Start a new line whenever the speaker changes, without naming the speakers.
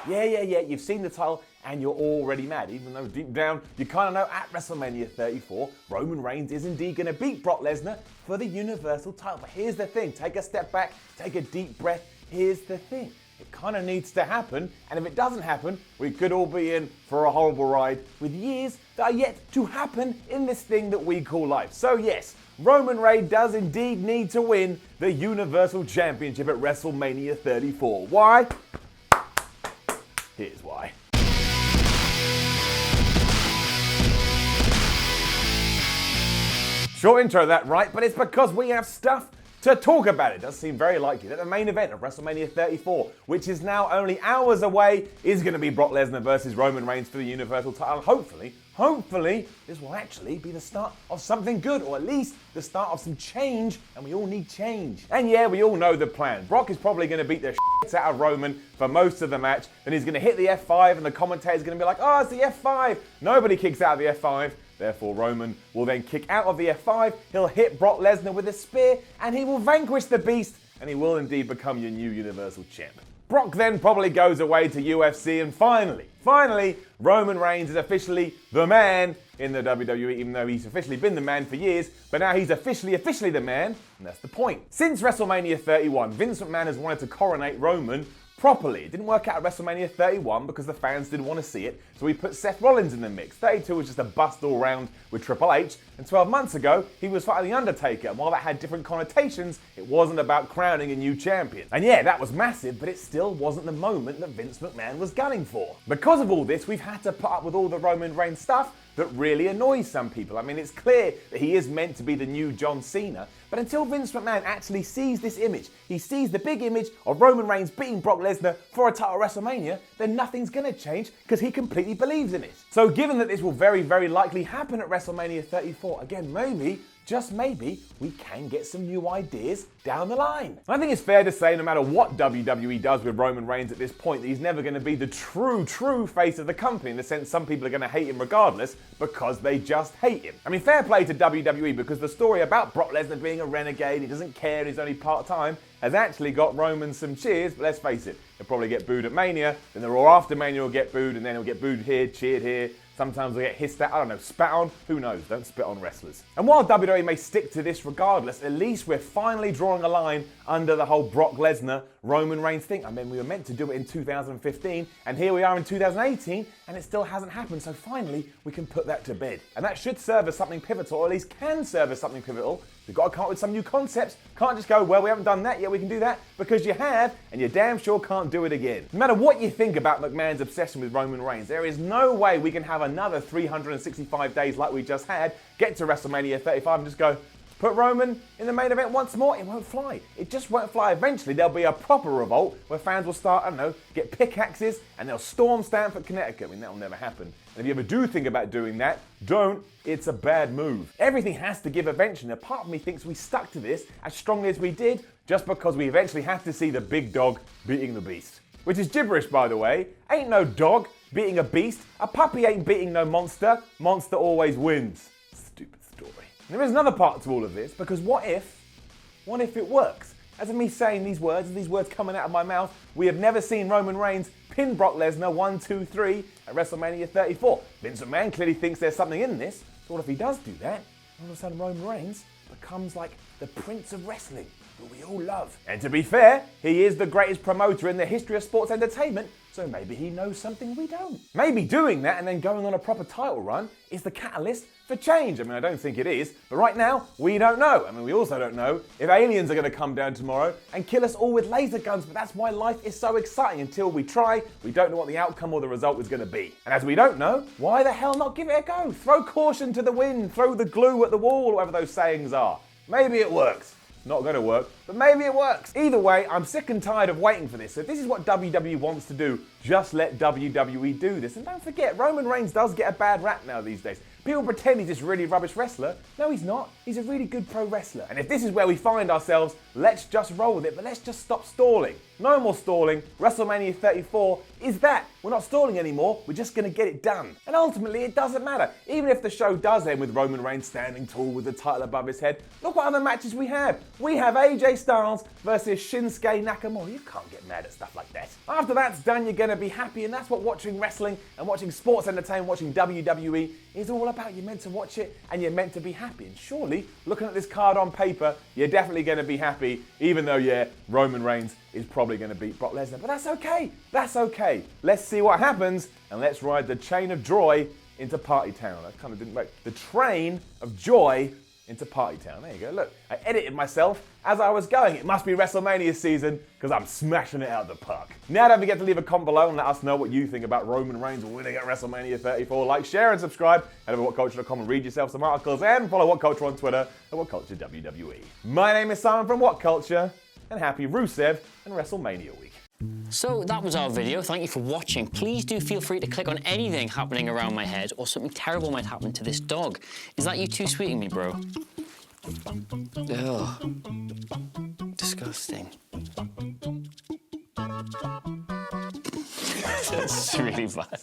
Yeah, you've seen the title and you're already mad, even though deep down you kind of know at WrestleMania 34, Roman Reigns is indeed going to beat Brock Lesnar for the Universal title. But here's the thing, take a step back, take a deep breath. Here's the thing, it kind of needs to happen, and if it doesn't happen, we could all be in for a horrible ride with years that are yet to happen in this thing that we call life. So yes, Roman Reigns does indeed need to win the Universal Championship at WrestleMania 34. Why? Here's why. Short intro that, right? But it's because we have stuff to talk about. It does seem very likely that the main event of WrestleMania 34, which is now only hours away, is going to be Brock Lesnar versus Roman Reigns for the Universal title. Hopefully, this will actually be the start of something good, or at least the start of some change, and we all need change. And yeah, we all know the plan. Brock is probably going to beat the shit out of Roman for most of the match, then he's going to hit the F5, and the commentator's going to be like, oh, it's the F5. Nobody kicks out of the F5. Therefore, Roman will then kick out of the F5, he'll hit Brock Lesnar with a spear, and he will vanquish the Beast, and he will indeed become your new Universal Champ. Brock then probably goes away to UFC, and finally, Roman Reigns is officially the man in the WWE, even though he's officially been the man for years, but now he's officially the man, and that's the point. Since WrestleMania 31, Vince McMahon has wanted to coronate Roman properly. It didn't work out at WrestleMania 31 because the fans didn't want to see it, so he put Seth Rollins in the mix. 32 was just a bust all round with Triple H, and 12 months ago, he was fighting The Undertaker, and while that had different connotations, it wasn't about crowning a new champion. And yeah, that was massive, but it still wasn't the moment that Vince McMahon was gunning for. Because of all this, we've had to put up with all the Roman Reigns stuff that really annoys some people. I mean, it's clear that he is meant to be the new John Cena, but until Vince McMahon actually sees this image, he sees the big image of Roman Reigns beating Brock Lesnar for a title at WrestleMania, then nothing's gonna change because he completely believes in it. So given that this will very, very likely happen at WrestleMania 34, again, maybe, just maybe, we can get some new ideas down the line. I think it's fair to say no matter what WWE does with Roman Reigns at this point, that he's never going to be the true face of the company, in the sense some people are going to hate him regardless because they just hate him. I mean, fair play to WWE, because the story about Brock Lesnar being a renegade, he doesn't care and he's only part-time, has actually got Roman some cheers, but let's face it, he'll probably get booed at Mania, then the Raw after Mania will get booed, and then he'll get booed here, cheered here. Sometimes they'll get hissed at, I don't know, spat on, who knows, don't spit on wrestlers. And while WWE may stick to this regardless, at least we're finally drawing a line under the whole Brock Lesnar, Roman Reigns thing. I mean, we were meant to do it in 2015, and here we are in 2018, and it still hasn't happened, so finally we can put that to bed. And that should serve as something pivotal, or at least can serve as something pivotal. We've got to come up with some new concepts. Can't just go, well, we haven't done that yet, we can do that, because you have, and you damn sure can't do it again. No matter what you think about McMahon's obsession with Roman Reigns, there is no way we can have another 365 days like we just had, get to WrestleMania 35 and just go, put Roman in the main event once more. It won't fly. It just won't fly. Eventually, there'll be a proper revolt where fans will start, I don't know, get pickaxes and they'll storm Stamford, Connecticut. I mean, that'll never happen. And if you ever do think about doing that, don't. It's a bad move. Everything has to give eventually. A part of me thinks we stuck to this as strongly as we did just because we eventually have to see the big dog beating the beast. Which is gibberish, by the way. Ain't no dog beating a beast. A puppy ain't beating no monster. Monster always wins. Stupid story. And there is another part to all of this, because what if it works? As of me saying these words coming out of my mouth, we have never seen Roman Reigns pin Brock Lesnar 1, 2, 3 at WrestleMania 34. Vince McMahon clearly thinks there's something in this. So what if he does do that? All of a sudden Roman Reigns becomes like the Prince of Wrestling, who we all love. And to be fair, he is the greatest promoter in the history of sports entertainment, so maybe he knows something we don't. Maybe doing that and then going on a proper title run is the catalyst for change. I mean, I don't think it is, but right now, we don't know. I mean, we also don't know if aliens are going to come down tomorrow and kill us all with laser guns, but that's why life is so exciting. Until we try, we don't know what the outcome or the result is going to be. And as we don't know, why the hell not give it a go? Throw caution to the wind, throw the glue at the wall, or whatever those sayings are. Maybe it works. Not going to work, but maybe it works. Either way, I'm sick and tired of waiting for this. So if this is what WWE wants to do, just let WWE do this. And don't forget, Roman Reigns does get a bad rap now these days. People pretend he's this really rubbish wrestler. No, he's not. He's a really good pro wrestler. And if this is where we find ourselves, let's just roll with it, but let's just stop stalling. No more stalling. WrestleMania 34 is that. We're not stalling anymore, we're just going to get it done. And ultimately, it doesn't matter. Even if the show does end with Roman Reigns standing tall with the title above his head, look what other matches we have. We have AJ Styles versus Shinsuke Nakamura. You can't get mad at stuff like that. After that's done, you're going to be happy, and that's what watching wrestling and watching sports entertainment, watching WWE is all about. You're meant to watch it and you're meant to be happy. And surely, looking at this card on paper, you're definitely going to be happy, even though, yeah, Roman Reigns is probably going to beat Brock Lesnar. But that's okay. That's okay. Let's see what happens, and let's ride the chain of joy into Party Town. I kind of didn't wait. The train of joy into Party Town. There you go. Look, I edited myself as I was going. It must be WrestleMania season because I'm smashing it out of the park. Now don't forget to leave a comment below and let us know what you think about Roman Reigns winning at WrestleMania 34. Like, share, and subscribe. Head over to WhatCulture.com and read yourself some articles, and follow What Culture on Twitter at WhatCulture WWE. My name is Simon from What Culture, and happy Rusev and WrestleMania week.
So that was our video. Thank you for watching. Please do feel free to click on anything happening around my head, or something terrible might happen to this dog. Is that you too sweeting me, bro? Ugh. Disgusting. That's really bad.